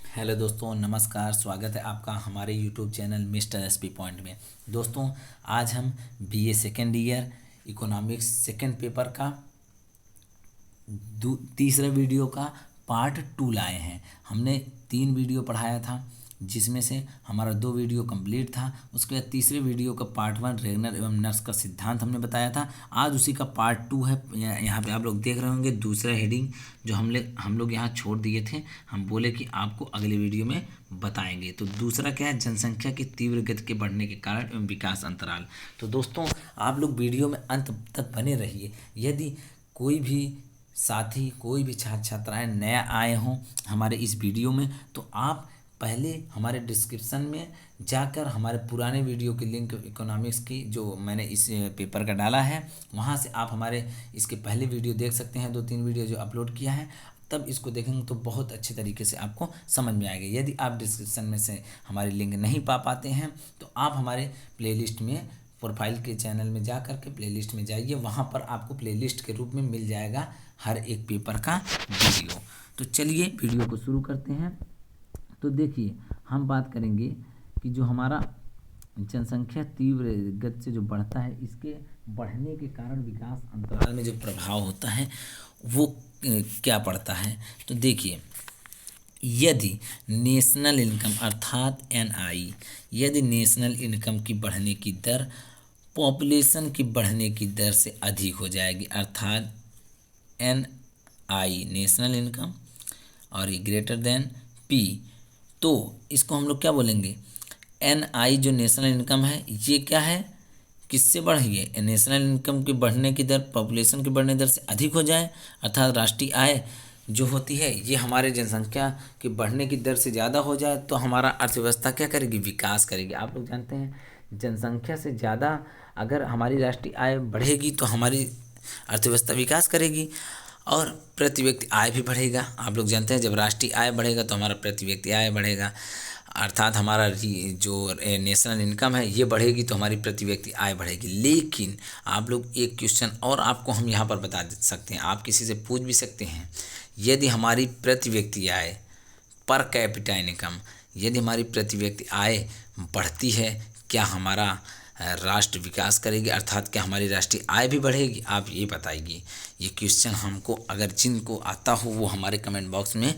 Hello दोस्तों, नमस्कार। स्वागत है आपका हमारे YouTube channel mister SP point में। दोस्तों, आज हम BA second year economics second paper का तीसरे वीडियो का पार्ट 2 लाए हैं। हमने 3 वीडियो पढ़ाया था, जिसमें से हमारा 2 वीडियो कंप्लीट था। उसके बाद तीसरे वीडियो का पार्ट 1 रेगनर एवं नर्स का सिद्धांत हमने बताया था। आज उसी का पार्ट 2 है। यहाँ पे आप लोग देख रहे होंगे दूसरा हेडिंग जो हम लोग यहाँ छोड़ दिए थे। हम बोले कि आपको अगले वीडियो में बताएंगे। तो दूसरा क्या है, जनसंख्या की तीव्र गति के बढ़ने के कारण एवं विकास अंतराल। तो दोस्तों, आप लोग वीडियो में अंत तक बने रहिए। यदि कोई भी साथी, कोई भी छात्र छात्राएँ नया आए हों हमारे इस वीडियो में, तो आप पहले हमारे डिस्क्रिप्शन में जाकर हमारे पुराने वीडियो की लिंक इकोनॉमिक्स की जो मैंने इस पेपर का डाला है, वहाँ से आप हमारे इसके पहले वीडियो देख सकते हैं। 2-3 वीडियो जो अपलोड किया है, तब इसको देखेंगे तो बहुत अच्छे तरीके से आपको समझ में आएगा। यदि आप डिस्क्रिप्शन में से हमारी लिंक नहीं पा पाते हैं, तो आप हमारे प्लेलिस्ट में प्रोफाइल के चैनल में जा कर के प्लेलिस्ट में जाइए। वहाँ पर आपको प्लेलिस्ट के रूप में मिल जाएगा हर एक पेपर का वीडियो। तो चलिए वीडियो को शुरू करते हैं। तो देखिए, हम बात करेंगे कि जो हमारा जनसंख्या तीव्र गति से जो बढ़ता है, इसके बढ़ने के कारण विकास अंतराल में जो प्रभाव होता है वो क्या पड़ता है। तो देखिए, यदि नेशनल इनकम अर्थात एनआई, यदि नेशनल इनकम की बढ़ने की दर पॉपुलेशन की बढ़ने की दर से अधिक हो जाएगी, अर्थात एन आई नेशनल इनकम और ये ग्रेटर देन पी, तो इसको हम लोग क्या बोलेंगे, एन आई जो नेशनल इनकम है ये क्या है, किससे बढ़ रही है, नेशनल इनकम की बढ़ने की दर पॉपुलेशन की बढ़ने दर से अधिक हो जाए, अर्थात राष्ट्रीय आय जो होती है ये हमारे जनसंख्या की बढ़ने की दर से ज़्यादा हो जाए, तो हमारा अर्थव्यवस्था क्या करेगी, विकास करेगी। आप लोग जानते हैं जनसंख्या से ज़्यादा अगर हमारी राष्ट्रीय आय बढ़ेगी तो हमारी अर्थव्यवस्था विकास करेगी और प्रति व्यक्ति आय भी बढ़ेगा। आप लोग जानते हैं जब राष्ट्रीय आय बढ़ेगा तो हमारा प्रति व्यक्ति आय बढ़ेगा, अर्थात हमारा जो नेशनल इनकम है ये बढ़ेगी तो हमारी प्रति व्यक्ति आय बढ़ेगी। लेकिन आप लोग एक क्वेश्चन और आपको हम यहाँ पर बता सकते हैं, आप किसी से पूछ भी सकते हैं, यदि हमारी प्रति व्यक्ति आय पर कैपिटा इनकम, यदि हमारी प्रति व्यक्ति आय बढ़ती है, क्या हमारा राष्ट्र विकास करेगी, अर्थात क्या हमारी राष्ट्रीय आय भी बढ़ेगी, आप ये बताइए। ये क्वेश्चन हमको अगर जिनको आता हो वो हमारे कमेंट बॉक्स में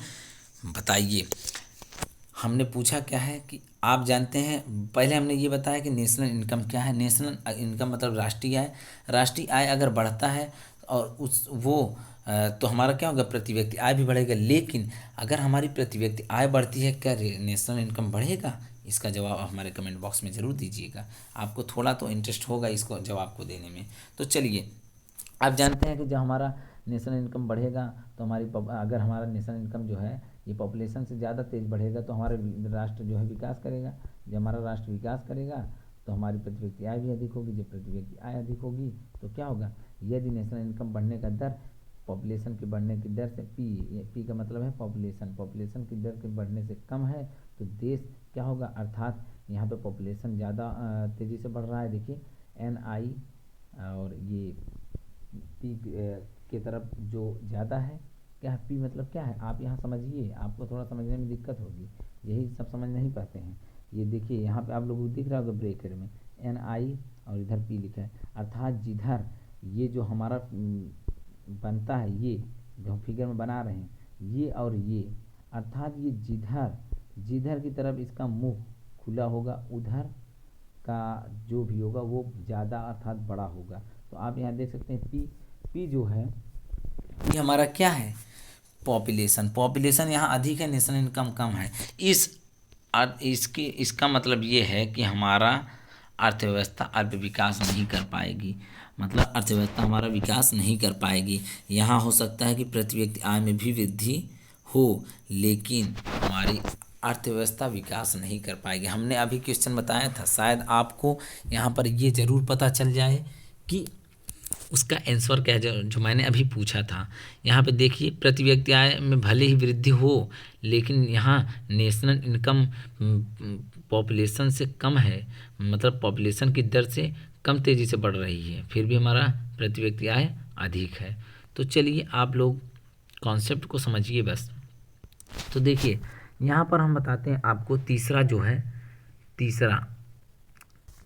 बताइए। हमने पूछा क्या है कि आप जानते हैं, पहले हमने ये बताया कि नेशनल इनकम क्या है। नेशनल इनकम मतलब राष्ट्रीय आय। राष्ट्रीय आय अगर बढ़ता है और तो हमारा क्या होगा, प्रति व्यक्ति आय भी बढ़ेगा। लेकिन अगर हमारी प्रति व्यक्ति आय बढ़ती है, क्या नेशनल इनकम बढ़ेगा? इसका जवाब आप हमारे कमेंट बॉक्स में ज़रूर दीजिएगा। आपको थोड़ा तो इंटरेस्ट होगा इसको जवाब को देने में। तो चलिए, आप जानते हैं कि जब हमारा नेशनल इनकम बढ़ेगा तो अगर हमारा नेशनल इनकम जो है ये पॉपुलेशन से ज़्यादा तेज़ बढ़ेगा तो हमारा राष्ट्र जो है विकास करेगा। जब हमारा राष्ट्र विकास करेगा तो हमारी प्रति व्यक्ति आय भी अधिक होगी। जब प्रति व्यक्ति आय अधिक होगी तो क्या होगा, यदि नेशनल इनकम बढ़ने का दर पॉपुलेशन की बढ़ने की दर से पी का मतलब है पॉपुलेशन की दर के बढ़ने से कम है तो देश क्या होगा, अर्थात यहाँ पे पॉपुलेशन ज़्यादा तेज़ी से बढ़ रहा है। देखिए एन आई और ये पी के तरफ जो ज़्यादा है, क्या है पी मतलब क्या है, आप यहाँ समझिए, आपको थोड़ा समझने में दिक्कत होगी, यही सब समझ नहीं पाते हैं। ये देखिए यहाँ पे आप लोगों को दिख रहा होगा ब्रेकर में एन आई और इधर पी लिखा है, अर्थात जिधर ये जो हमारा बनता है, ये जो हम फिगर में बना रहे हैं ये और ये, अर्थात ये जिधर की तरफ इसका मुंह खुला होगा उधर का जो भी होगा वो ज़्यादा अर्थात बड़ा होगा। तो आप यहाँ देख सकते हैं पी जो है ये हमारा क्या है, पॉपुलेशन यहाँ अधिक है, नेशनल इनकम कम है। इसका मतलब ये है कि हमारा अर्थव्यवस्था विकास नहीं कर पाएगी, मतलब अर्थव्यवस्था हमारा विकास नहीं कर पाएगी। यहाँ हो सकता है कि प्रति व्यक्ति आय में भी वृद्धि हो, लेकिन हमारी अर्थव्यवस्था विकास नहीं कर पाएगी। हमने अभी क्वेश्चन बताया था, शायद आपको यहाँ पर ये ज़रूर पता चल जाए कि उसका आंसर क्या है जो मैंने अभी पूछा था। यहाँ पे देखिए, प्रति व्यक्ति आय में भले ही वृद्धि हो, लेकिन यहाँ नेशनल इनकम पॉपुलेशन से कम है, मतलब पॉपुलेशन की दर से कम तेज़ी से बढ़ रही है, फिर भी हमारा प्रति व्यक्ति आय अधिक है। तो चलिए आप लोग कॉन्सेप्ट को समझिए बस। तो देखिए यहाँ पर हम बताते हैं आपको तीसरा जो है, तीसरा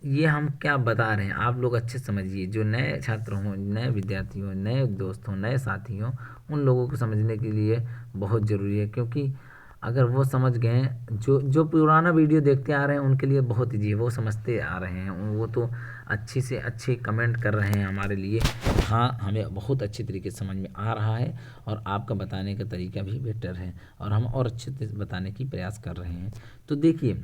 ये हम क्या बता रहे हैं आप लोग अच्छे समझिए। जो नए छात्र हों, नए विद्यार्थी हों, नए दोस्त हों, नए साथी हों, उन लोगों को समझने के लिए बहुत ज़रूरी है, क्योंकि अगर वो समझ गए, जो जो पुराना वीडियो देखते आ रहे हैं उनके लिए बहुत ईजी है, वो समझते आ रहे हैं, वो तो अच्छे से अच्छे कमेंट कर रहे हैं हमारे लिए। हाँ, हमें बहुत अच्छे तरीके से समझ में आ रहा है और आपका बताने का तरीका भी बेटर है और हम और अच्छे से बताने की प्रयास कर रहे हैं। तो देखिए,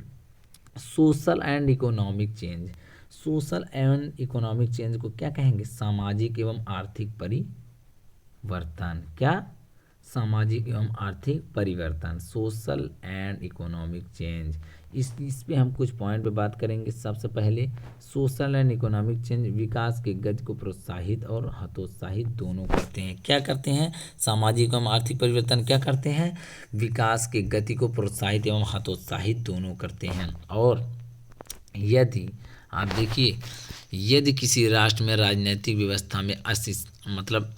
social and economic change, social and economic change को क्या कहेंगे? सामाजिक एवं आर्थिक परिवर्तन। क्या? सामाजिक एवं आर्थिक परिवर्तन, सोशल एंड इकोनॉमिक चेंज। इस पे हम कुछ पॉइंट पे बात करेंगे। सबसे पहले सोशल एंड इकोनॉमिक चेंज विकास के गति को प्रोत्साहित और हतोत्साहित दोनों करते हैं। क्या करते हैं? सामाजिक एवं आर्थिक परिवर्तन क्या करते हैं? विकास के गति को प्रोत्साहित एवं हतोत्साहित दोनों करते हैं। और यदि आप देखिए, यदि किसी राष्ट्र में राजनीतिक व्यवस्था में मतलब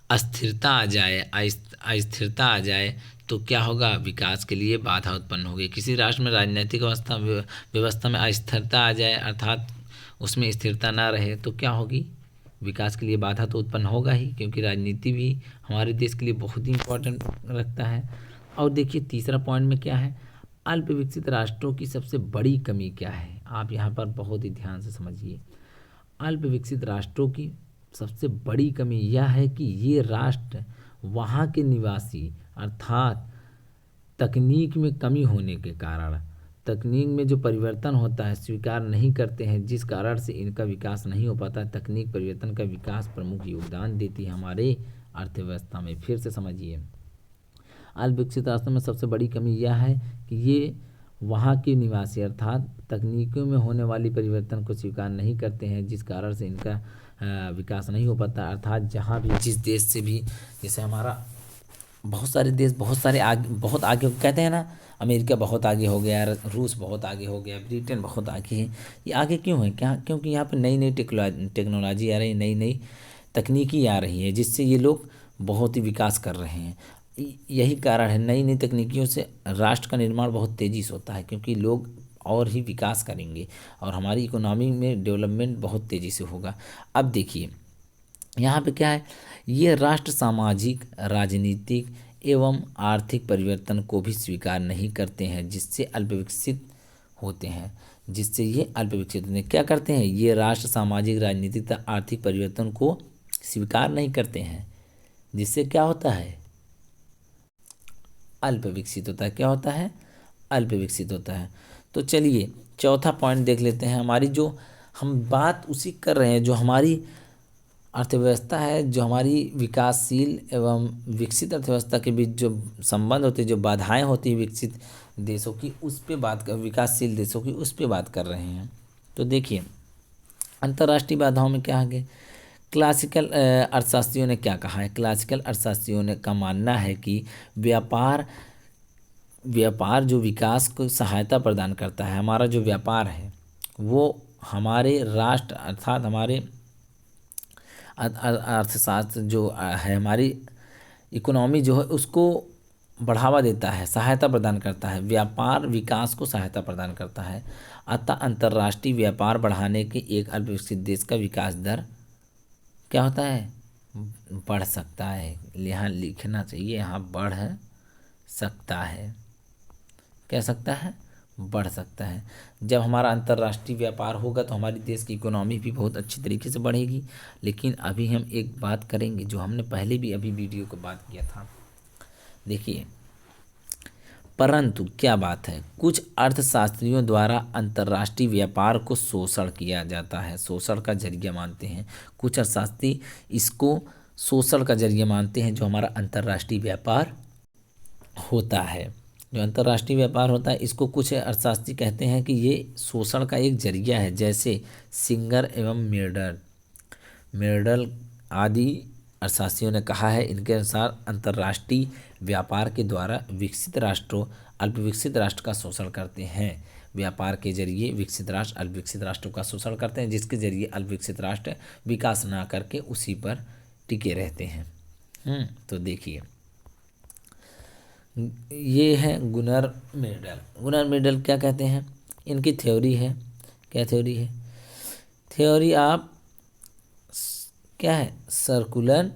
अस्थिरता आ जाए, अस्थिरता आ जाए तो क्या होगा? विकास के लिए बाधा उत्पन्न होगी। किसी राष्ट्र में राजनीतिक व्यवस्था में अस्थिरता आ जाए, अर्थात उसमें स्थिरता ना रहे, तो क्या होगी? विकास के लिए बाधा तो उत्पन्न होगा ही, क्योंकि राजनीति भी हमारे देश के लिए बहुत ही इम्पोर्टेंट रखता है। और देखिए तीसरा पॉइंट में क्या है? अल्प विकसित राष्ट्रों की सबसे बड़ी कमी क्या है? आप यहाँ पर बहुत ही ध्यान से समझिए। अल्प विकसित राष्ट्रों की सबसे बड़ी कमी यह है कि ये राष्ट्र वहाँ के निवासी, अर्थात तकनीक में कमी होने के कारण, तकनीक में जो परिवर्तन होता है स्वीकार नहीं करते हैं, जिस कारण से इनका विकास नहीं हो पाता। तकनीक परिवर्तन का विकास प्रमुख योगदान देती है हमारे अर्थव्यवस्था में। फिर से समझिए, अल्प विकसित राष्ट्रों में सबसे बड़ी कमी यह है कि ये वहाँ के निवासी, अर्थात तकनीकों में होने वाली परिवर्तन को स्वीकार नहीं करते हैं, जिस कारण से इनका विकास नहीं हो पाता। अर्थात जहाँ भी, जिस देश से भी, जैसे हमारा बहुत सारे देश बहुत आगे कहते हैं ना, अमेरिका बहुत आगे हो गया, रूस बहुत आगे हो गया, ब्रिटेन बहुत आगे है। ये आगे क्यों है? क्या? क्योंकि यहाँ पे नई नई टेक्नोलॉजी आ रही है, नई नई तकनीकी आ रही है, जिससे ये लोग बहुत ही विकास कर रहे हैं। यही कारण है, नई नई तकनीकियों से राष्ट्र का निर्माण बहुत तेज़ी से होता है, क्योंकि लोग और ही विकास करेंगे और हमारी इकोनॉमी में डेवलपमेंट बहुत तेज़ी से होगा। अब देखिए यहाँ पे क्या है? ये राष्ट्र सामाजिक, राजनीतिक एवं आर्थिक परिवर्तन को भी स्वीकार नहीं करते हैं, जिससे अल्पविकसित होते हैं, जिससे ये अल्पविकसित होते हैं। क्या करते हैं? ये राष्ट्र सामाजिक, राजनीतिक तथा आर्थिक परिवर्तन को स्वीकार नहीं करते हैं, जिससे क्या होता है? अल्प विकसित होता है। क्या होता है? अल्प विकसित होता है। तो चलिए चौथा पॉइंट देख लेते हैं। हमारी जो हम बात उसी कर रहे हैं, जो हमारी अर्थव्यवस्था है, जो हमारी विकासशील एवं विकसित अर्थव्यवस्था के बीच जो संबंध होते हैं, जो बाधाएं होती हैं विकसित देशों की, उस पे बात कर, विकासशील देशों की, उस पे बात कर रहे हैं। तो देखिए अंतर्राष्ट्रीय बाधाओं में क्या आगे, क्लासिकल अर्थशास्त्रियों ने क्या कहा है? क्लासिकल अर्थशास्त्रियों ने का मानना है कि व्यापार व्यापार जो विकास को सहायता प्रदान करता है, हमारा जो व्यापार है वो हमारे राष्ट्र, अर्थात हमारे अर्थशास्त्र जो है, हमारी इकोनॉमी जो है उसको बढ़ावा देता है, सहायता प्रदान करता है। व्यापार विकास को सहायता प्रदान करता है। अतः अंतर्राष्ट्रीय व्यापार बढ़ाने के एक अल्पविकसित देश का विकास दर क्या होता है? बढ़ सकता है। यहाँ लिखना चाहिए, यहाँ बढ़ सकता है। कह सकता है? बढ़ सकता है। जब हमारा अंतर्राष्ट्रीय व्यापार होगा तो हमारी देश की इकोनॉमी भी बहुत अच्छी तरीके से बढ़ेगी। लेकिन अभी हम एक बात करेंगे जो हमने पहले भी अभी वीडियो को बात किया था। देखिए, परंतु क्या बात है, कुछ अर्थशास्त्रियों द्वारा अंतर्राष्ट्रीय व्यापार को शोषण किया जाता है, शोषण का जरिया मानते हैं। कुछ अर्थशास्त्री इसको शोषण का जरिया मानते हैं, जो हमारा अंतर्राष्ट्रीय व्यापार होता है। जो अंतर्राष्ट्रीय व्यापार होता है इसको कुछ अर्थशास्त्री कहते हैं कि ये शोषण का एक जरिया है। जैसे सिंगर एवं मेर्डल आदि अर्थशास्त्रियों ने कहा है। इनके अनुसार अंतर्राष्ट्रीय व्यापार के द्वारा विकसित राष्ट्रों अल्पविकसित राष्ट्र का शोषण करते हैं। व्यापार के जरिए विकसित राष्ट्र अल्पविकसित राष्ट्रों का शोषण करते हैं, जिसके जरिए अल्पविकसित राष्ट्र विकास ना करके उसी पर टिके रहते हैं। तो देखिए, ये है गुनर मेडल। गुनर मेडल क्या कहते हैं, इनकी थ्योरी है, क्या थ्योरी है, थ्योरी ऑफ क्या है, सर्कुलर,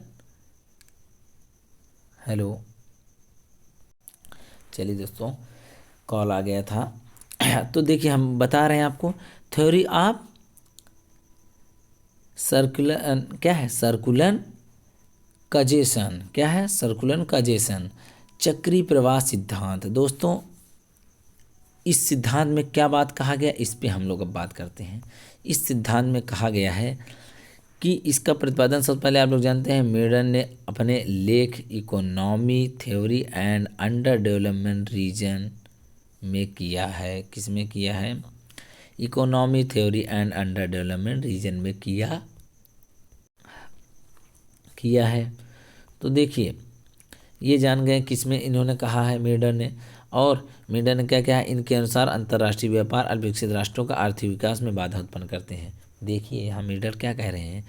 हेलो, चलिए दोस्तों कॉल आ गया था तो देखिए हम बता रहे हैं आपको थ्योरी ऑफ सर्कुलर, क्या है, सर्कुलर कजेशन, क्या है, सर्कुलर कजेशन, चक्री प्रवाह सिद्धांत। दोस्तों इस सिद्धांत में क्या बात कहा गया, इस पे हम लोग अब बात करते हैं। इस सिद्धांत में कहा गया है कि इसका प्रतिपादन सबसे पहले आप लोग जानते हैं मेडन ने अपने लेख economy theory and under development region में किया है। किस में किया है, economy theory and under development region में किया है। तो देखिए ये जान गए किस में इन्होंने कहा है मेडन ने, और मेडन ने क्या कहा है, इनके अनुसार अंतर्राष्ट्रीय व्यापार अल्पविकसित राष्ट्रों का आर्थिक विकास में बाधा उत्पन्न करते हैं। देखिए यहाँ मेडन क्या कह रहे हैं,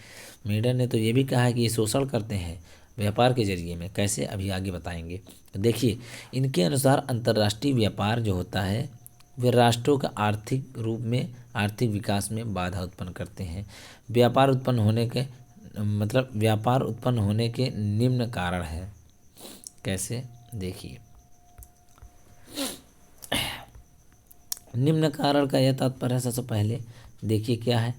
मेडन ने तो ये भी कहा है कि ये शोषण करते हैं व्यापार के जरिए में, कैसे अभी आगे बताएंगे। तो देखिए इनके अनुसार अंतर्राष्ट्रीय व्यापार जो होता है वे राष्ट्रों का आर्थिक रूप में आर्थिक विकास में बाधा उत्पन्न करते हैं। व्यापार उत्पन्न होने के व्यापार उत्पन्न होने के निम्न कारण है। कैसे, देखिए निम्न कारण का यह तात्पर्य है, सबसे पहले देखिए क्या है,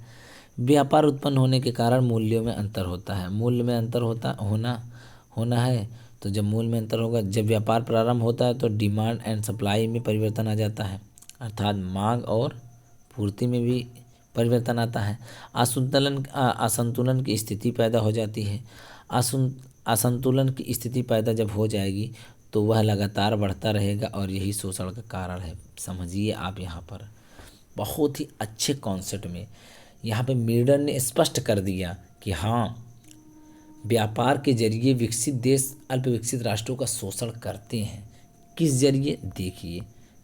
व्यापार उत्पन्न होने के कारण मूल्यों में अंतर होता है। मूल्य में अंतर होना है, तो जब मूल्य में अंतर होगा, जब व्यापार प्रारंभ होता है तो डिमांड एंड सप्लाई में परिवर्तन आ जाता है, अर्थात मांग और पूर्ति में भी परिवर्तन आता है। असंतुलन की स्थिति पैदा हो जाती है। असंतुलन की स्थिति पैदा जब हो जाएगी तो वह लगातार बढ़ता रहेगा और यही शोषण का कारण है। समझिए आप यहाँ पर बहुत ही अच्छे कॉन्सेप्ट में यहाँ पे मेडन ने स्पष्ट कर दिया कि हाँ, व्यापार के जरिए विकसित देश अल्प विकसित राष्ट्रों का शोषण करते हैं। किस जरिए, देखिए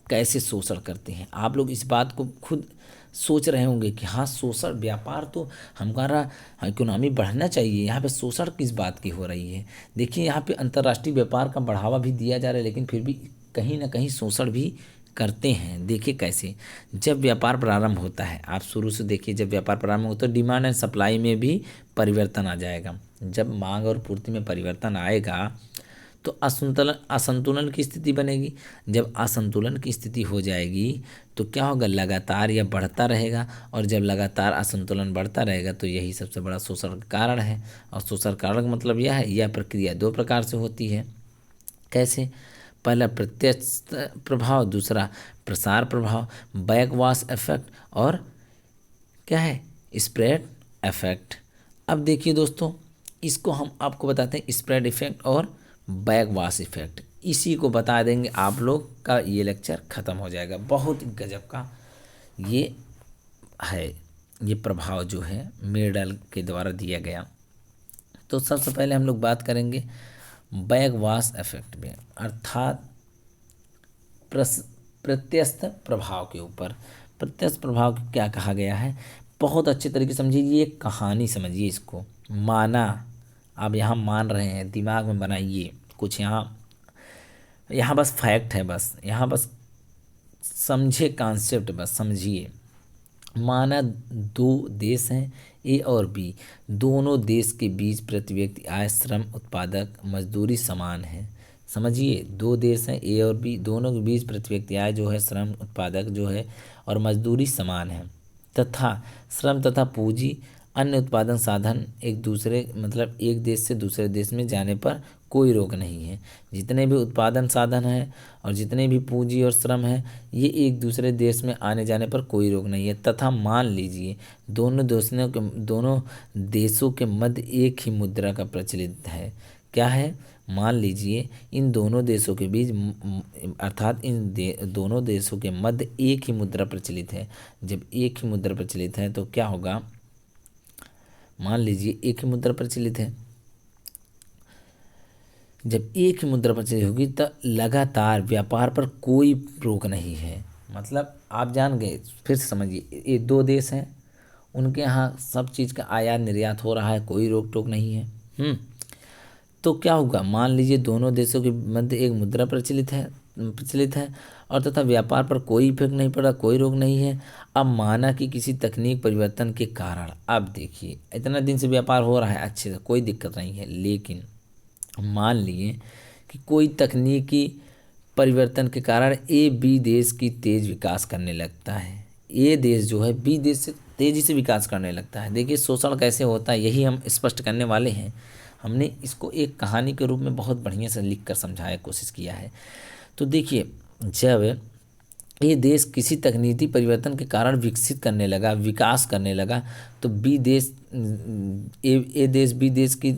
कैसे शोषण करते हैं। आप लोग इस बात को खुद सोच रहे होंगे कि हाँ शोषण, व्यापार तो हमारा इकोनॉमी बढ़ना चाहिए, यहाँ पे शोषण किस बात की हो रही है। देखिए यहाँ पे अंतर्राष्ट्रीय व्यापार का बढ़ावा भी दिया जा रहा है, लेकिन फिर भी कहीं ना कहीं शोषण भी करते हैं। देखिए कैसे, जब व्यापार प्रारंभ होता है, आप शुरू से देखिए, जब व्यापार प्रारंभ होता है तो डिमांड एंड सप्लाई में भी परिवर्तन आ जाएगा। जब मांग और पूर्ति में परिवर्तन आएगा तो असंतुलन की स्थिति बनेगी। जब असंतुलन की स्थिति हो जाएगी तो क्या होगा, लगातार यह बढ़ता रहेगा, और जब लगातार असंतुलन बढ़ता रहेगा तो यही सबसे बड़ा शोषण का कारण है। और शोषण कारण का मतलब यह है, यह प्रक्रिया दो प्रकार से होती है। कैसे, पहला प्रत्यक्ष प्रभाव, दूसरा प्रसार प्रभाव, बैकवॉश इफेक्ट और क्या है, स्प्रेड इफेक्ट। अब देखिए दोस्तों, इसको हम आपको बताते हैं, स्प्रेड इफेक्ट और बैकवॉश इफेक्ट, इसी को बता देंगे आप लोग का ये लेक्चर ख़त्म हो जाएगा। बहुत गजब का ये है, ये प्रभाव जो है मेडल के द्वारा दिया गया। तो सबसे पहले हम लोग बात करेंगे बैकवॉश इफेक्ट में, अर्थात प्रत्यस्थ प्रभाव के ऊपर। प्रत्यस्थ प्रभाव क्या कहा गया है, बहुत अच्छे तरीके से समझिए, ये कहानी समझिए इसको। माना, आप यहाँ मान रहे हैं, दिमाग में बनाइए कुछ, यहाँ बस फैक्ट है, बस यहाँ बस समझे कॉन्सेप्ट, बस समझिए। माना दो देश हैं, ए और बी, दोनों देश के बीच प्रति व्यक्ति आय, श्रम, उत्पादक, मजदूरी समान है। समझिए, दो देश हैं ए और बी, दोनों के बीच प्रति व्यक्ति आय जो है, श्रम, उत्पादक जो है और मजदूरी समान है, तथा श्रम तथा पूंजी अन्य उत्पादन साधन एक देश से दूसरे देश में जाने पर कोई रोक नहीं है। जितने भी उत्पादन साधन हैं और जितने भी पूंजी और श्रम है, ये एक दूसरे देश में आने जाने पर कोई रोक नहीं है। तथा मान लीजिए दोनों देशों के मध्य एक ही मुद्रा का प्रचलित है। क्या है, मान लीजिए इन दोनों देशों के बीच अर्थात दोनों देशों के मध्य एक ही मुद्रा प्रचलित है। जब एक ही मुद्रा प्रचलित है तो क्या होगा, मान लीजिए एक ही मुद्रा प्रचलित है, जब एक ही मुद्रा प्रचलित होगी तो लगातार व्यापार पर कोई रोक नहीं है। मतलब आप जान गए, फिर से समझिए, ये दो देश हैं, उनके यहाँ सब चीज़ का आयात निर्यात हो रहा है, कोई रोक टोक नहीं है। तो क्या होगा, मान लीजिए दोनों देशों के मध्य एक मुद्रा प्रचलित है और तथा व्यापार पर कोई इफेक्ट नहीं पड़ा, कोई रोक नहीं है। अब माना कि किसी तकनीक परिवर्तन के कारण, अब देखिए इतना दिन से व्यापार हो रहा है अच्छे से, कोई दिक्कत नहीं है, लेकिन मान लिए कि कोई तकनीकी परिवर्तन के कारण ए बी देश की तेज विकास करने लगता है। ए देश जो है बी देश से तेजी से विकास करने लगता है। देखिए शोषण कैसे होता है यही हम स्पष्ट करने वाले हैं। हमने इसको एक कहानी के रूप में बहुत बढ़िया से लिख कर समझाने की कोशिश किया है। तो देखिए जब ये देश किसी तकनीकी परिवर्तन के कारण विकास करने लगा, तो बी देश ए देश बी देश की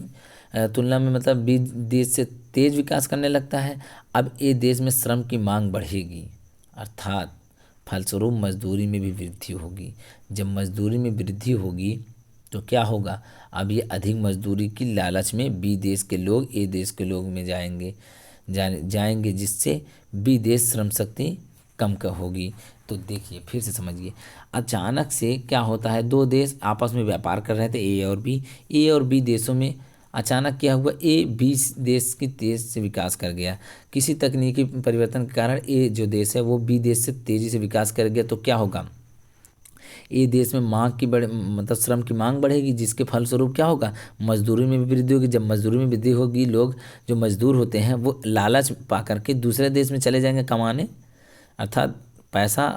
तुलना में मतलब बी देश से तेज विकास करने लगता है। अब ए देश में श्रम की मांग बढ़ेगी, अर्थात फलस्वरूप मजदूरी में भी वृद्धि होगी। जब मजदूरी में वृद्धि होगी तो क्या होगा, अब ये अधिक मजदूरी की लालच में बी देश के लोग ए देश के लोग में जाएंगे, जिससे बी देश श्रम शक्ति कम होगी। तो देखिए फिर से समझिए, अचानक से क्या होता है, दो देश आपस में व्यापार कर रहे थे ए और बी देशों में अचानक क्या हुआ, ए बी देश की तेज से विकास कर गया। किसी तकनीकी परिवर्तन के कारण ए जो देश है वो बी देश से तेज़ी से विकास कर गया। तो क्या होगा, ए देश में मतलब श्रम की मांग बढ़ेगी, जिसके फलस्वरूप क्या होगा, मजदूरी में भी वृद्धि होगी। जब मजदूरी में वृद्धि होगी, लोग जो मजदूर होते हैं वो लालच पा करके दूसरे देश में चले जाएंगे कमाने, अर्थात पैसा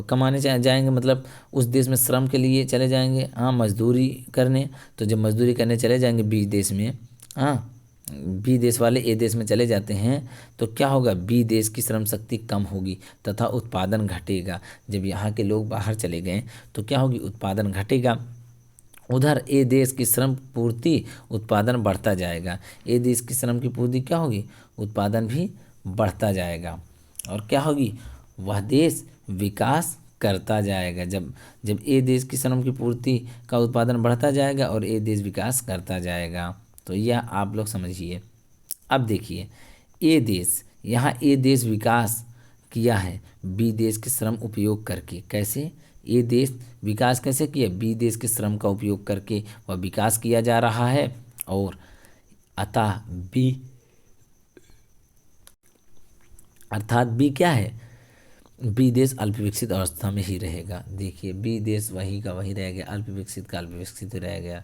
कमाने जाएंगे, मतलब उस देश में श्रम के लिए चले जाएंगे, हाँ मजदूरी करने। तो जब मजदूरी करने चले जाएंगे बी देश में, हाँ बी देश वाले ए देश में चले जाते हैं, तो क्या होगा, बी देश की श्रम शक्ति कम होगी तथा उत्पादन घटेगा। जब यहाँ के लोग बाहर चले गए तो क्या होगी, उत्पादन घटेगा। उधर ए देश की श्रम पूर्ति उत्पादन बढ़ता जाएगा। ए देश की श्रम की पूर्ति क्या होगी, उत्पादन भी बढ़ता जाएगा। और क्या होगी, वह देश विकास करता जाएगा। जब ए देश की श्रम की पूर्ति का उत्पादन बढ़ता जाएगा और ए देश विकास करता जाएगा। तो यह आप लोग समझिए। अब देखिए यहाँ ए देश विकास किया है बी देश के श्रम उपयोग करके। कैसे, ए देश विकास कैसे किया, बी देश के श्रम का उपयोग करके वह विकास किया जा रहा है। और अतः अर्थात बी क्या है, बी देश अल्पविकसित अवस्था में ही रहेगा। देखिए बी देश वही का वही रह गया, अल्पविकसित का अल्पविकसित ही रह गया।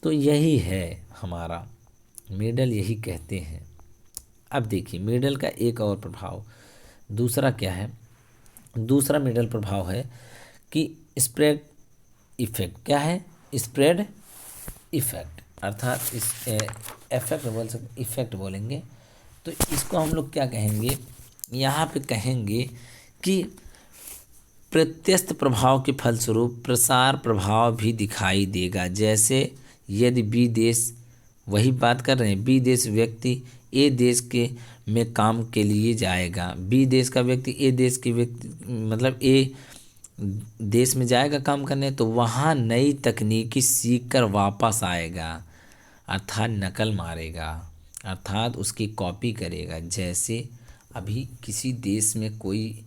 तो यही है हमारा मेडल, यही कहते हैं। अब देखिए मेडल का एक और प्रभाव दूसरा क्या है, दूसरा मेडल प्रभाव है कि स्प्रेड इफेक्ट। क्या है, स्प्रेड इफेक्ट, अर्थात इस इफेक्ट बोल सकते, इफेक्ट बोलेंगे। तो इसको हम लोग क्या कहेंगे, यहाँ पे कहेंगे कि प्रत्यस्थ प्रभाव के फलस्वरूप प्रसार प्रभाव भी दिखाई देगा। जैसे यदि बी देश, वही बात कर रहे हैं, बी देश व्यक्ति ए देश के में काम के लिए जाएगा, बी देश का व्यक्ति ए देश के व्यक्ति मतलब ए देश में जाएगा काम करने, तो वहाँ नई तकनीकी सीख कर वापस आएगा, अर्थात नकल मारेगा, अर्थात उसकी कॉपी करेगा। जैसे अभी किसी देश में कोई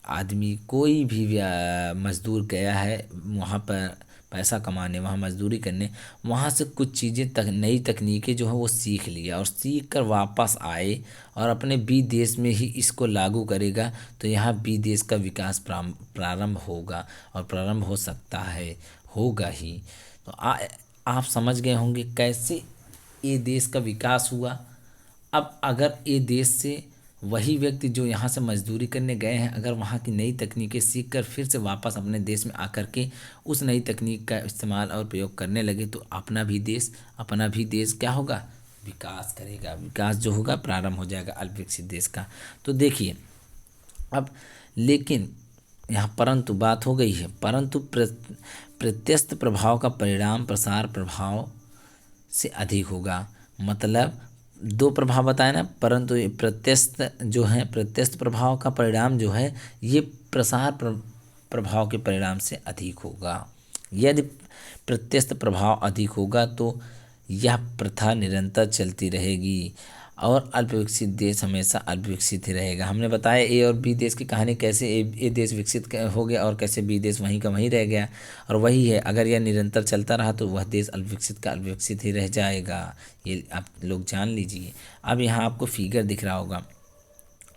आदमी, कोई भी मज़दूर गया है वहाँ पर पैसा कमाने, वहाँ मज़दूरी करने, वहाँ से कुछ चीज़ें नई तकनीकें जो है वो सीख लिया और सीख कर वापस आए और अपने बी देश में ही इसको लागू करेगा, तो यहाँ बी देश का विकास प्रारंभ होगा और प्रारंभ हो सकता है, होगा ही। तो आप समझ गए होंगे कैसे ए देश का विकास हुआ। अब अगर ए देश से वही व्यक्ति जो यहाँ से मजदूरी करने गए हैं, अगर वहाँ की नई तकनीकें सीख कर फिर से वापस अपने देश में आकर के उस नई तकनीक का इस्तेमाल और प्रयोग करने लगे, तो अपना भी देश क्या होगा, विकास करेगा। विकास जो होगा प्रारंभ हो जाएगा अल्पविकसित देश का। तो देखिए अब लेकिन यहाँ परंतु बात हो गई है, परंतु प्रत्यस्थ प्रभाव का परिणाम प्रसार प्रभाव से अधिक होगा। मतलब दो प्रभाव बताए ना, परंतु ये प्रत्यस्थ प्रभाव का परिणाम जो है ये प्रसार प्रभाव के परिणाम से अधिक होगा। यदि प्रत्यस्थ प्रभाव अधिक होगा तो यह प्रथा निरंतर चलती रहेगी। और अल्पविकसित देश हमेशा अल्पविकसित ही रहेगा। हमने बताया ए और बी देश की कहानी, कैसे ए देश विकसित हो गया और कैसे बी देश वहीं का वहीं रह गया। और वही है, अगर यह निरंतर चलता रहा तो वह देश अल्पविकसित का अल्पविकसित ही रह जाएगा। ये आप लोग जान लीजिए। अब यहाँ आपको फिगर दिख रहा होगा,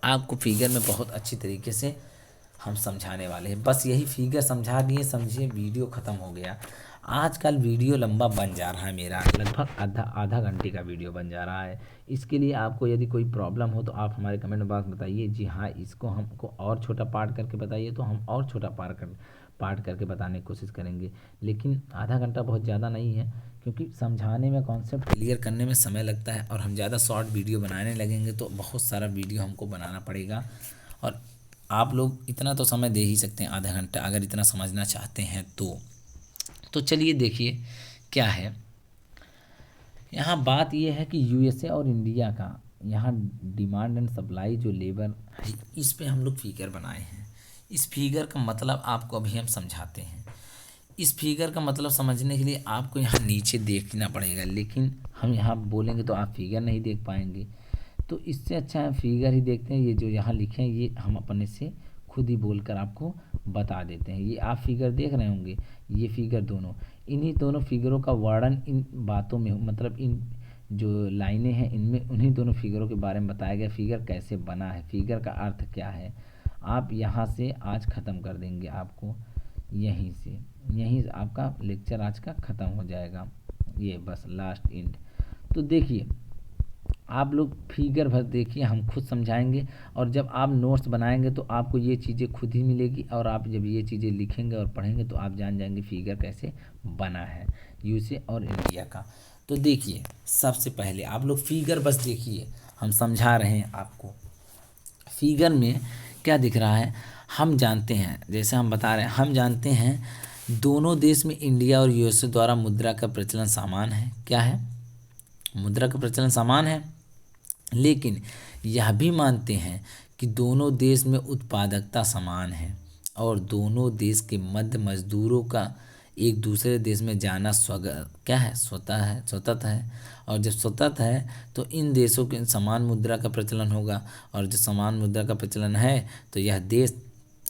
आपको फिगर में बहुत अच्छी तरीके से हम समझाने वाले हैं। बस यही फिगर समझा दिए, समझिए, वीडियो ख़त्म हो गया। आजकल वीडियो लंबा बन जा रहा है, मेरा लगभग आधा आधा घंटे का वीडियो बन जा रहा है। इसके लिए आपको यदि कोई प्रॉब्लम हो तो आप हमारे कमेंट बॉक्स में बताइए, जी हाँ इसको हमको और छोटा पार्ट करके बताइए, तो हम और छोटा पार्ट करके बताने की कोशिश करेंगे। लेकिन आधा घंटा बहुत ज़्यादा नहीं है, क्योंकि समझाने में, कॉन्सेप्ट क्लियर करने में समय लगता है, और हम ज़्यादा शॉर्ट वीडियो बनाने लगेंगे तो बहुत सारा वीडियो हमको बनाना पड़ेगा। और आप लोग इतना तो समय दे ही सकते हैं, आधा घंटा, अगर इतना समझना चाहते हैं तो चलिए देखिए क्या है। यहाँ बात ये है कि यूएसए और इंडिया का यहाँ डिमांड एंड सप्लाई जो लेबर है, इस पे हम लोग फिगर बनाए हैं। इस फिगर का मतलब आपको अभी हम समझाते हैं। इस फिगर का मतलब समझने के लिए आपको यहाँ नीचे देखना पड़ेगा, लेकिन हम यहाँ बोलेंगे तो आप फिगर नहीं देख पाएंगे। तो इससे अच्छा है फिगर ही देखते हैं। ये जो यहाँ लिखे हैं ये हम अपने से खुद ही बोलकर आपको बता देते हैं। ये आप फिगर देख रहे होंगे, ये फिगर दोनों, इन्हीं दोनों फिगरों का वर्णन इन बातों में, मतलब इन जो लाइनें हैं इनमें उन्हीं दोनों फिगरों के बारे में बताया गया। फिगर कैसे बना है, फिगर का अर्थ क्या है, आप यहाँ से आज ख़त्म कर देंगे। आपको यहीं से, यहीं आपका लेक्चर आज का ख़त्म हो जाएगा। ये बस लास्ट एंड। तो देखिए आप लोग फिगर भर देखिए, हम खुद समझाएंगे, और जब आप नोट्स बनाएंगे तो आपको ये चीज़ें खुद ही मिलेगी, और आप जब ये चीज़ें लिखेंगे और पढ़ेंगे तो आप जान जाएंगे फिगर कैसे बना है यूएसए और इंडिया का। तो देखिए सबसे पहले आप लोग फिगर बस देखिए, हम समझा रहे हैं आपको। फिगर में क्या दिख रहा है, हम जानते हैं, जैसे हम बता रहे हैं, हम जानते हैं दोनों देश में इंडिया और यूएसए द्वारा मुद्रा का प्रचलन समान है। क्या है, मुद्रा का प्रचलन समान है। लेकिन यह भी मानते हैं कि दोनों देश में उत्पादकता समान है, और दोनों देश के मध्य मजदूरों का एक दूसरे देश में जाना क्या है, स्वतः है। और जब स्वतः है तो इन देशों के समान मुद्रा का प्रचलन होगा, और जब समान मुद्रा का प्रचलन है तो यह देश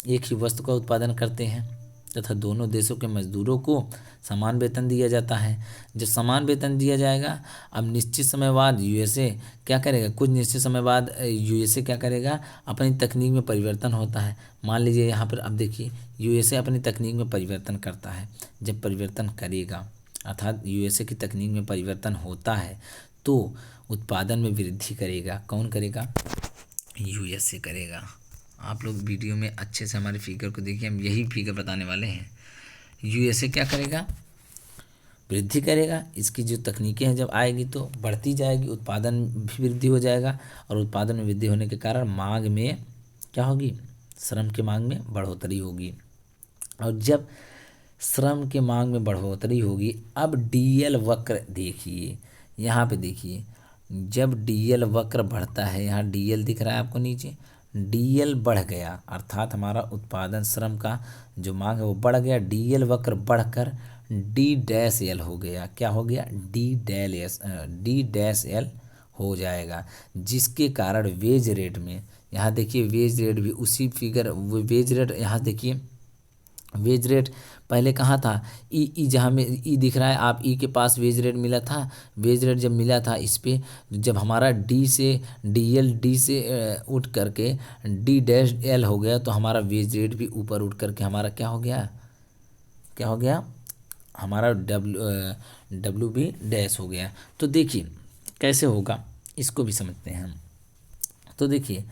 एक ही वस्तु का उत्पादन करते हैं, तथा दोनों देशों के मजदूरों को समान वेतन दिया जाता है। जब समान वेतन दिया जाएगा, अब निश्चित समय बाद यूएसए क्या करेगा, कुछ निश्चित समय बाद यूएसए क्या करेगा, अपनी तकनीक में परिवर्तन होता है। मान लीजिए यहाँ पर अब देखिए, यूएसए अपनी तकनीक में परिवर्तन करता है। जब परिवर्तन करेगा, अर्थात यूएसए की तकनीक में परिवर्तन होता है, तो उत्पादन में वृद्धि करेगा। कौन करेगा, यूएसए करेगा। आप लोग वीडियो में अच्छे से हमारे फिगर को देखिए, हम यही फिगर बताने वाले हैं। यूएसए क्या करेगा, वृद्धि करेगा। इसकी जो तकनीकें हैं जब आएगी तो बढ़ती जाएगी, उत्पादन भी वृद्धि हो जाएगा, और उत्पादन में वृद्धि होने के कारण मांग में क्या होगी, श्रम के मांग में बढ़ोतरी होगी। और जब श्रम के मांग में बढ़ोतरी होगी, अब डीएल वक्र देखिए, यहाँ पे देखिए, जब डीएल वक्र बढ़ता है, यहाँ डीएल दिख रहा है आपको नीचे, डीएल बढ़ गया अर्थात हमारा उत्पादन, श्रम का जो मांग है वो बढ़ गया। डीएल वक्र बढ़कर डी डैश एल हो गया। क्या हो गया, डी डैश एल हो जाएगा, जिसके कारण वेज रेट में, यहाँ देखिए वेज रेट भी उसी फिगर, वेज रेट यहाँ देखिए, वेज रेट पहले कहाँ था, ई जहाँ में ई दिख रहा है, आप ई के पास वेज रेट मिला था। वेज रेट जब मिला था इस पे, जब हमारा डी से उठ करके डी डैश एल हो गया, तो हमारा वेज रेट भी ऊपर उठ करके हमारा क्या हो गया, हमारा डब्ल्यू बी डैश हो गया। तो देखिए कैसे होगा, इसको भी समझते हैं हम। तो देखिए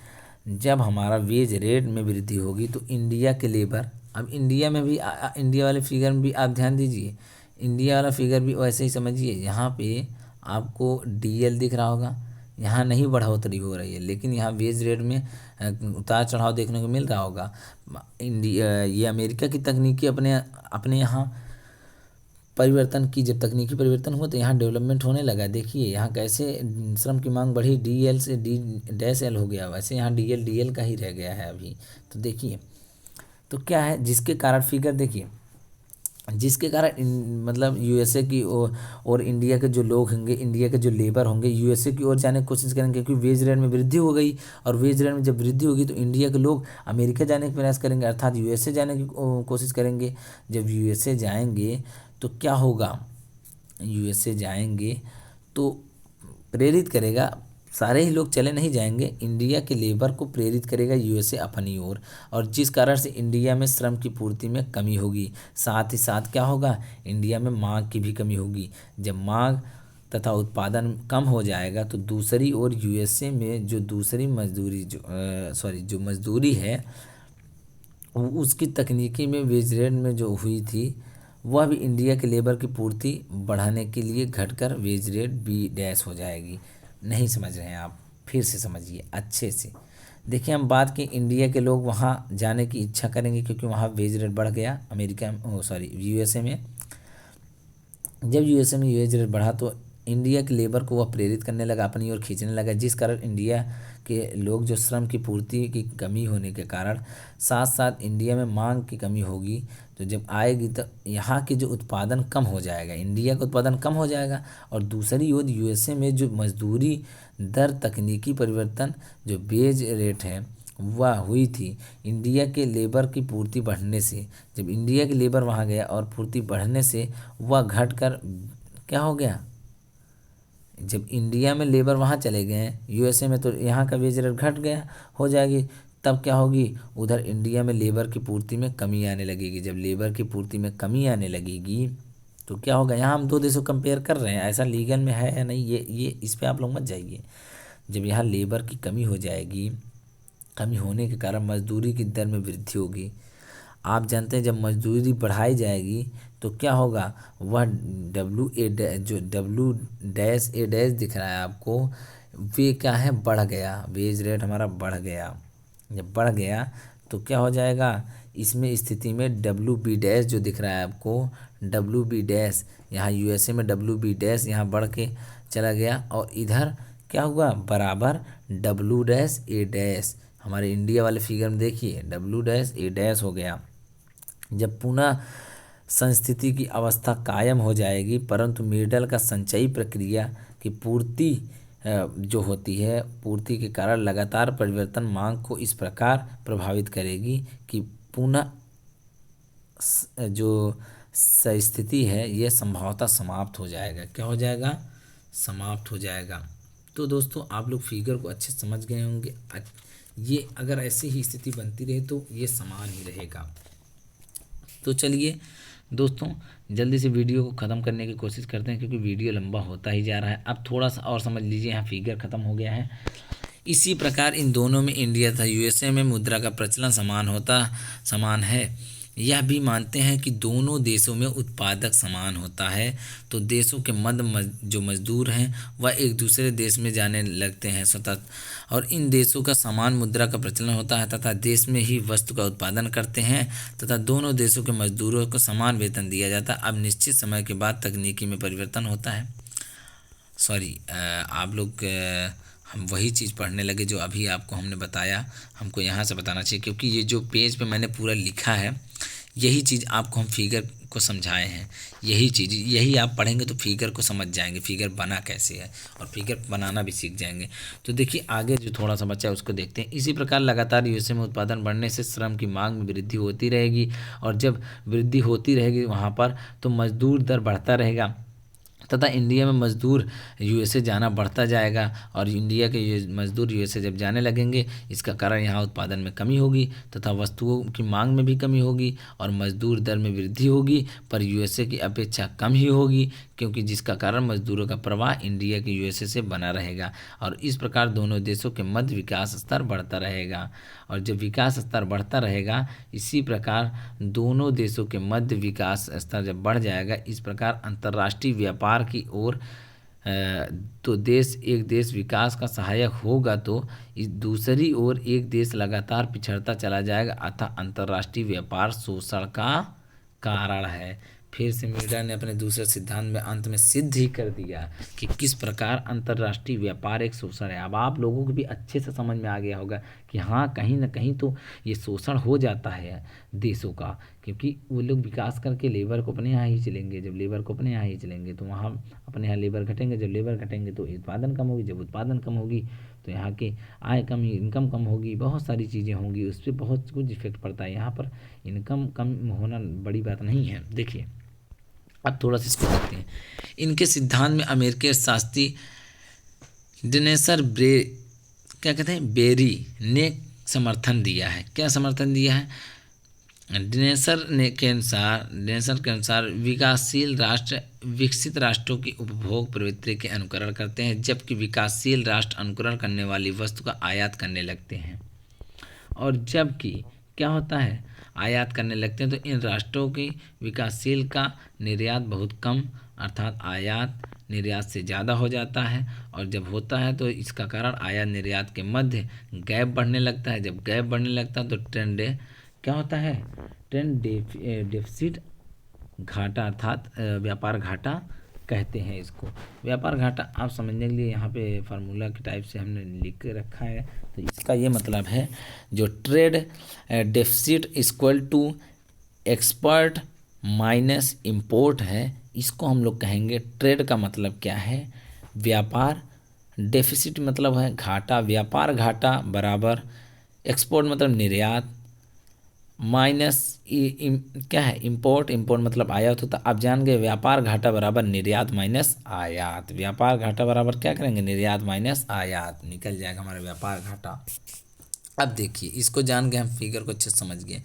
जब हमारा वेज रेट में वृद्धि होगी तो इंडिया के लेबर, अब इंडिया में भी इंडिया वाले फिगर में भी आप ध्यान दीजिए, इंडिया वाला फिगर भी वैसे ही समझिए। यहाँ पे आपको डीएल दिख रहा होगा, यहाँ नहीं बढ़ोतरी हो रही है, लेकिन यहाँ वेज रेट में उतार चढ़ाव देखने को मिल रहा होगा। इंडिया, ये अमेरिका की तकनीकी अपने यहाँ परिवर्तन की, जब तकनीकी परिवर्तन हुआ तो यहाँ डेवलपमेंट होने लगा। देखिए यहाँ कैसे श्रम की मांग बढ़ी, डीएल से डी डैश एल हो गया, वैसे यहाँ डीएल का ही रह गया है अभी। तो देखिए तो क्या है, जिसके कारण फिगर देखिए, जिसके कारण मतलब यूएसए की और इंडिया के जो लोग होंगे, इंडिया के जो लेबर होंगे, यूएसए की ओर जाने की कोशिश करेंगे, क्योंकि वेज रेट में वृद्धि हो गई। और वेज रेट में जब वृद्धि होगी तो इंडिया के लोग अमेरिका जाने का प्रयास करेंगे, अर्थात यूएसए जाने की कोशिश करेंगे। जब यूएसए जाएंगे तो क्या होगा, यूएसए जाएंगे तो प्रेरित करेगा, सारे ही लोग चले नहीं जाएंगे, इंडिया के लेबर को प्रेरित करेगा यूएसए अपनी ओर, और जिस कारण से इंडिया में श्रम की पूर्ति में कमी होगी। साथ ही साथ क्या होगा, इंडिया में मांग की भी कमी होगी। जब मांग तथा उत्पादन कम हो जाएगा तो दूसरी ओर यूएसए में जो दूसरी मजदूरी जो मजदूरी है उसकी तकनीकी में वेज रेट में जो हुई थी वह भी इंडिया के लेबर की पूर्ति बढ़ाने के लिए घटकर वेज रेट बी डैश हो जाएगी। नहीं समझ रहे हैं आप, फिर से समझिए अच्छे से। देखिए हम बात की इंडिया के लोग वहाँ जाने की इच्छा करेंगे क्योंकि वहाँ वेज रेट बढ़ गया, अमेरिका यूएसए में। जब यूएसए में वेज रेट बढ़ा तो इंडिया के लेबर को वह प्रेरित करने लगा, अपनी ओर खींचने लगा, जिस कारण इंडिया के लोग जो श्रम की पूर्ति की कमी होने के कारण साथ साथ इंडिया में मांग की कमी होगी। तो जब आएगी तो यहाँ की जो उत्पादन कम हो जाएगा, इंडिया का उत्पादन कम हो जाएगा। और दूसरी ओर यूएसए में जो मजदूरी दर तकनीकी परिवर्तन जो वेज रेट है वह हुई थी इंडिया के लेबर की पूर्ति बढ़ने से। जब इंडिया के लेबर वहाँ गया और पूर्ति बढ़ने से वह घट कर क्या हो गया, जब इंडिया में लेबर वहाँ चले गए यूएसए में तो यहाँ का वेज रेट घट गया हो जाएगी। तब क्या होगी, उधर इंडिया में लेबर की पूर्ति में कमी आने लगेगी। जब लेबर की पूर्ति में कमी आने लगेगी तो क्या होगा, यहाँ हम दो देशों कंपेयर कर रहे हैं, ऐसा लीगल में है या नहीं ये इस पे आप लोग मत जाइए। जब यहाँ लेबर की कमी हो जाएगी, कमी होने के कारण मजदूरी की दर में वृद्धि होगी। आप जानते हैं जब मजदूरी बढ़ाई जाएगी तो क्या होगा, वह डब्ल्यू डैश दिख रहा है आपको, वे क्या है, बढ़ गया, वेज रेट हमारा बढ़ गया। जब बढ़ गया तो क्या हो जाएगा, इसमें स्थिति में डब्ल्यू बी डैश जो दिख रहा है आपको, डब्ल्यू बी डैश यहाँ यूएसए में डब्ल्यू बी डैश यहाँ बढ़ के चला गया, और इधर क्या हुआ, बराबर डब्ल्यू डैश ए डैश। हमारे इंडिया वाले फिगर में देखिए डब्ल्यू डैश ए डैश हो गया। जब पुनः संस्थिति की अवस्था कायम हो जाएगी परंतु मेडल का संचयी प्रक्रिया की पूर्ति जो होती है, पूर्ति के कारण लगातार परिवर्तन मांग को इस प्रकार प्रभावित करेगी कि पुनः जो स्थिति है यह संभवतः समाप्त हो जाएगा। क्या हो जाएगा, समाप्त हो जाएगा। तो दोस्तों आप लोग फिगर को अच्छे समझ गए होंगे। ये अगर ऐसी ही स्थिति बनती रहे तो ये समान ही रहेगा। तो चलिए दोस्तों जल्दी से वीडियो को ख़त्म करने की कोशिश करते हैं क्योंकि वीडियो लंबा होता ही जा रहा है। अब थोड़ा सा और समझ लीजिए, यहाँ फिगर ख़त्म हो गया है। इसी प्रकार इन दोनों में, इंडिया तथा यूएसए में मुद्रा का प्रचलन समान है। यह भी मानते हैं कि दोनों देशों में उत्पादक समान होता है तो देशों के मध्य जो मजदूर हैं वह एक दूसरे देश में जाने लगते हैं स्वतः, और इन देशों का समान मुद्रा का प्रचलन होता है तथा देश में ही वस्तु का उत्पादन करते हैं तथा दोनों देशों के मजदूरों को समान वेतन दिया जाता है। अब निश्चित समय के बाद तकनीकी में परिवर्तन होता है। आप लोग हम वही चीज़ पढ़ने लगे जो अभी आपको हमने बताया, हमको यहाँ से बताना चाहिए क्योंकि ये जो पेज पे मैंने पूरा लिखा है यही चीज़ आपको हम फिगर को समझाए हैं। यही आप पढ़ेंगे तो फिगर को समझ जाएंगे, फिगर बना कैसे है और फिगर बनाना भी सीख जाएंगे। तो देखिए आगे जो थोड़ा सा बचा है उसको देखते हैं। इसी प्रकार लगातार यूएसए में उत्पादन बढ़ने से श्रम की मांग में वृद्धि होती रहेगी, और जब वृद्धि होती रहेगी वहाँ पर तो मजदूर दर बढ़ता रहेगा तथा इंडिया में मजदूर यूएसए जाना बढ़ता जाएगा, और इंडिया के मजदूर यूएसए जब जाने लगेंगे इसका कारण यहाँ उत्पादन में कमी होगी तथा वस्तुओं की मांग में भी कमी होगी और मजदूर दर में वृद्धि होगी, पर यूएसए की अपेक्षा कम ही होगी क्योंकि जिसका कारण मजदूरों का प्रवाह इंडिया के यूएसए से बना रहेगा, और इस प्रकार दोनों देशों के मध्य विकास स्तर बढ़ता रहेगा। और जब विकास स्तर बढ़ता रहेगा, इसी प्रकार दोनों देशों के मध्य विकास स्तर जब बढ़ जाएगा, इस प्रकार अंतर्राष्ट्रीय व्यापार की ओर तो एक देश विकास का सहायक होगा तो इस दूसरी ओर एक देश लगातार पिछड़ता चला जाएगा, अतः अंतर्राष्ट्रीय व्यापार शोषण का कारण है। फिर से मीडा ने अपने दूसरे सिद्धांत में अंत में सिद्ध ही कर दिया कि किस प्रकार अंतर्राष्ट्रीय व्यापार एक शोषण है। अब आप लोगों को भी अच्छे से समझ में आ गया होगा कि हाँ, कहीं ना कहीं तो ये शोषण हो जाता है देशों का, क्योंकि वो लोग विकास करके लेबर को अपने यहाँ ही चलेंगे। जब लेबर को अपने यहाँ ही चलेंगे तो वहाँ अपने यहाँ लेबर घटेंगे, जब लेबर घटेंगे तो उत्पादन कम होगी, जब उत्पादन कम होगी तो यहाँ की आय कम, इनकम कम होगी, बहुत सारी चीज़ें होंगी, उस पर बहुत कुछ इफेक्ट पड़ता है। यहाँ पर इनकम कम होना बड़ी बात नहीं है। देखिए अब थोड़ा सा इसको देखते हैं। इनके सिद्धांत में अमेरिकी शास्त्री डेनेसर क्या कहते हैं, बेरी ने समर्थन दिया है। क्या समर्थन दिया है? डेनेसर के अनुसार विकासशील राष्ट्र विकसित राष्ट्रों की उपभोग प्रवृत्ति के अनुकरण करते हैं, जबकि विकासशील राष्ट्र अनुकरण करने वाली वस्तु का आयात करने लगते हैं। और जबकि क्या होता है, आयात करने लगते हैं तो इन राष्ट्रों की विकासशील का निर्यात बहुत कम, अर्थात आयात निर्यात से ज़्यादा हो जाता है। और जब होता है तो इसका कारण आयात निर्यात के मध्य गैप बढ़ने लगता है। जब गैप बढ़ने लगता है तो ट्रेंड क्या होता है, ट्रेंड डेफिसिट घाटा, अर्थात व्यापार घाटा कहते हैं इसको। व्यापार घाटा आप समझने के लिए यहाँ पे फार्मूला के टाइप से हमने लिख के रखा है। तो इसका ये मतलब है, जो trade deficit equal to export minus import है, इसको हम लोग कहेंगे। ट्रेड का मतलब क्या है, व्यापार, डेफिसिट मतलब है घाटा, व्यापार घाटा बराबर एक्सपोर्ट मतलब निर्यात, माइनस क्या है, इंपोर्ट मतलब आयात होता। आप जान गए व्यापार घाटा बराबर निर्यात माइनस आयात। व्यापार घाटा बराबर क्या करेंगे, निर्यात माइनस आयात, निकल जाएगा हमारा व्यापार घाटा। अब देखिए इसको जान गए, हम फिगर को अच्छे से समझ गए,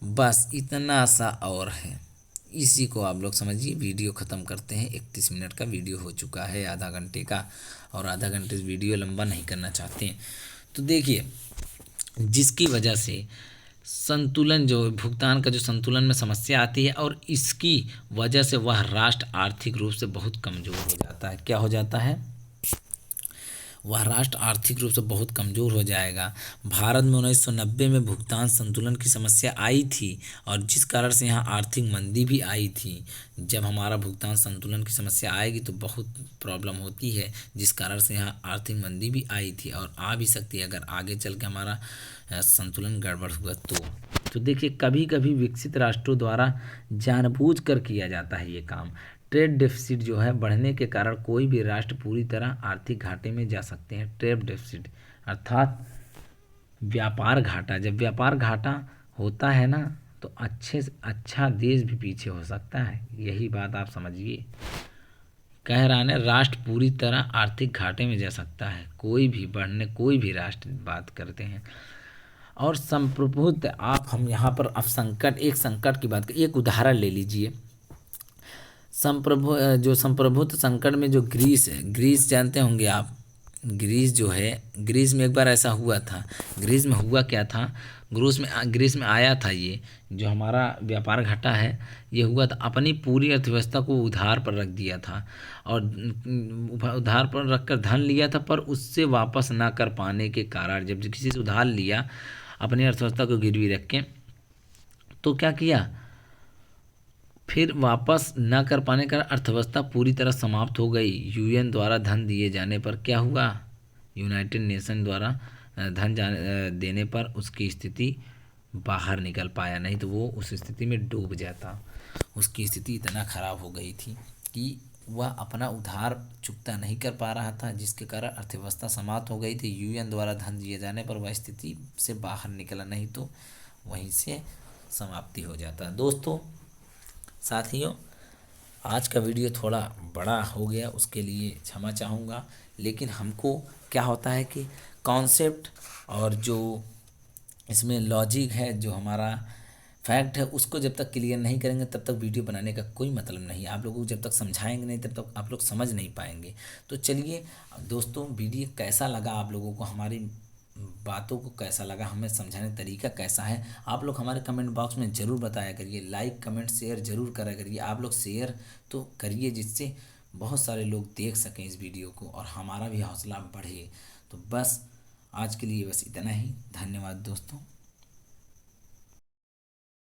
बस इतना सा और है, इसी को आप लोग समझिए। वीडियो ख़त्म करते हैं, 31 मिनट का वीडियो हो चुका है, आधा घंटे का, और आधा घंटे वीडियो लंबा नहीं करना चाहते हैं। तो देखिए जिसकी वजह से संतुलन, जो भुगतान का जो संतुलन में समस्या आती है, और इसकी वजह से वह राष्ट्र आर्थिक रूप से बहुत कमज़ोर हो जाता है। क्या हो जाता है, वह राष्ट्र आर्थिक रूप से बहुत कमज़ोर हो जाएगा। भारत में 1990 में भुगतान संतुलन की समस्या आई थी, और जिस कारण से यहाँ आर्थिक मंदी भी आई थी। जब हमारा भुगतान संतुलन की समस्या आएगी तो बहुत प्रॉब्लम होती है, जिस कारण से यहाँ आर्थिक मंदी भी आई थी, और आ भी सकती है अगर आगे चल के हमारा संतुलन गड़बड़ हुआ तो देखिए कभी कभी विकसित राष्ट्रों द्वारा जानबूझकर किया जाता है ये काम। ट्रेड डेफिसिट जो है बढ़ने के कारण कोई भी राष्ट्र पूरी तरह आर्थिक घाटे में जा सकते हैं। ट्रेड डेफिसिट अर्थात व्यापार घाटा, जब व्यापार घाटा होता है ना तो अच्छे से अच्छा देश भी पीछे हो सकता है। यही बात आप समझिए, कह रहा है राष्ट्र पूरी तरह आर्थिक घाटे में जा सकता है, कोई भी राष्ट्र बात करते हैं। और संप्रभुत्व, आप हम यहाँ पर अब एक संकट की बात करें, एक उदाहरण ले लीजिए। संप्रभुत्व संकट में जो ग्रीस है, ग्रीस जानते होंगे आप, ग्रीस जो है, ग्रीस में एक बार ऐसा हुआ था। ग्रीस में हुआ क्या था, ग्रीस में आया था ये जो हमारा व्यापार घाटा है, ये हुआ था, अपनी पूरी अर्थव्यवस्था को उधार पर रख दिया था, और उधार पर रखकर धन लिया था, पर उससे वापस ना कर पाने के कारण, जब किसी से उधार लिया अपनी अर्थव्यवस्था को गिरवी रख के, तो क्या किया, फिर वापस न कर पाने का अर्थव्यवस्था पूरी तरह समाप्त हो गई। यूएन द्वारा धन दिए जाने पर क्या हुआ, यूनाइटेड नेशन द्वारा धन देने पर उसकी स्थिति बाहर निकल पाया, नहीं तो वो उस स्थिति में डूब जाता। उसकी स्थिति इतना ख़राब हो गई थी कि वह अपना उधार चुकता नहीं कर पा रहा था, जिसके कारण अर्थव्यवस्था समाप्त हो गई थी। यूएन द्वारा धन दिए जाने पर वह स्थिति से बाहर निकला, नहीं तो वहीं से समाप्ति हो जाता। दोस्तों साथियों, आज का वीडियो थोड़ा बड़ा हो गया, उसके लिए क्षमा चाहूँगा। लेकिन हमको क्या होता है कि कॉन्सेप्ट और जो इसमें लॉजिक है, जो हमारा फैक्ट है, उसको जब तक क्लियर नहीं करेंगे तब तक वीडियो बनाने का कोई मतलब नहीं। आप लोगों को जब तक समझाएंगे नहीं तब तक आप लोग समझ नहीं पाएंगे। तो चलिए दोस्तों, वीडियो कैसा लगा आप लोगों को, हमारी बातों को कैसा लगा, हमें समझाने का तरीका कैसा है, आप लोग हमारे कमेंट बॉक्स में ज़रूर बताया करिए। लाइक कमेंट शेयर ज़रूर करा करिए। आप लोग शेयर तो करिए जिससे बहुत सारे लोग देख सकें इस वीडियो को और हमारा भी हौसला बढ़े। तो बस आज के लिए बस इतना ही। धन्यवाद दोस्तों।